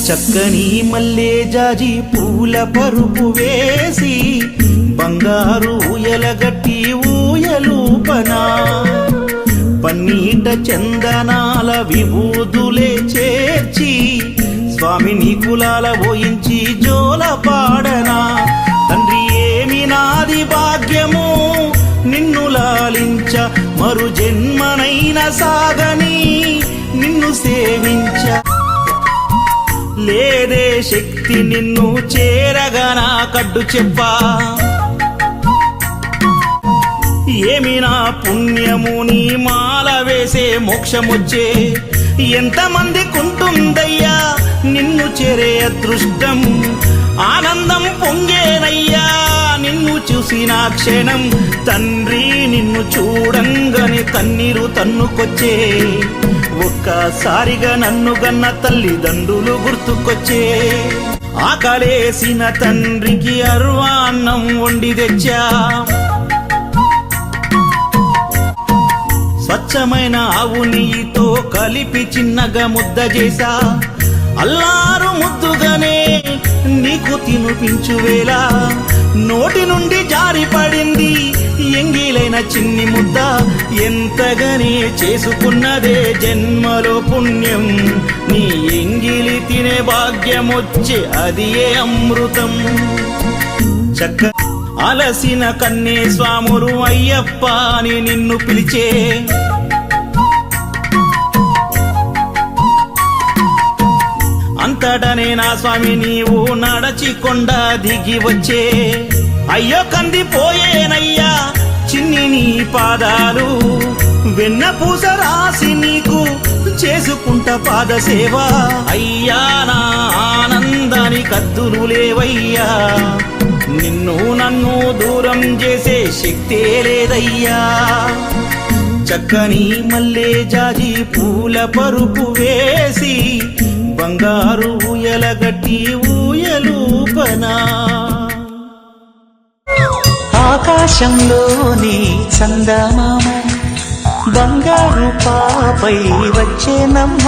చక్కని మల్లె జాజి పూల పరుపు వేసి బంగారు ఊయలగట్టి ఊయలూపనా పన్నీట చందనాల విభూదులే చేర్చి స్వామిని కులాల పోయించి జోల పాడనా తండ్రి ఏమి నాది భాగ్యము నిన్ను లాలించ మరు జన్మనైన సాగని నిన్ను సేవించ లేదే శక్తి నిన్ను చేరగా నా కడ్డు చెప్పా ఏమి నా పుణ్యము నీ మాల వేసే మోక్షమొచ్చే ఎంతమంది కుంటుందయ్యా నిన్ను చేరే అదృష్టం ఆనందం పొంగేనయ్యా నిన్ను చూసిన క్షణం తండ్రి నిన్ను చూడంగానే కన్నీరు తన్నుకొచ్చే ఒక్కసారిగా నన్ను గన్న తల్లిదండ్రులు గుర్తుకొచ్చే ఆకలేసిన తండ్రికి అర్వాన్నం వండి తెచ్చా స్వచ్ఛమైన ఆవు నెయ్యితో కలిపి చిన్నగా ముద్ద చేసా అల్లారు ముద్దుగానే నీకు తినిపించువేళ నోటి నుండి జారి పడింది ఎంగిలైన చిన్ని ముద్ద ఎంతగానే చేసుకున్నదే జన్మలో పుణ్యం నీ ఎంగిలి తినే భాగ్యమొచ్చే అది ఏ అమృతం చక్క అలసిన కన్నే స్వాములు అయ్యప్ప అని నిన్ను పిలిచే అంతటనే నా స్వామి నీవు నడచి కొండ దిగి వచ్చే అయ్యో కందిపోయేనయ్యా చిన్ని నీ పాదాలు వెన్న పూస రాసి నీకు చేసుకుంటా పాద సేవ అయ్యా నా ఆనందాని కత్తులు లేవయ్యా నిన్ను నన్ను దూరం చేసే శక్తే లేదయ్యా చక్కని మల్లె జాజి పూల పరుపు వేసి బంగారు ఊయలగట్టి ఊయలూపనా ఆకాశంలోని చందమామ బంగారు పాపై వచ్చేనమ్మ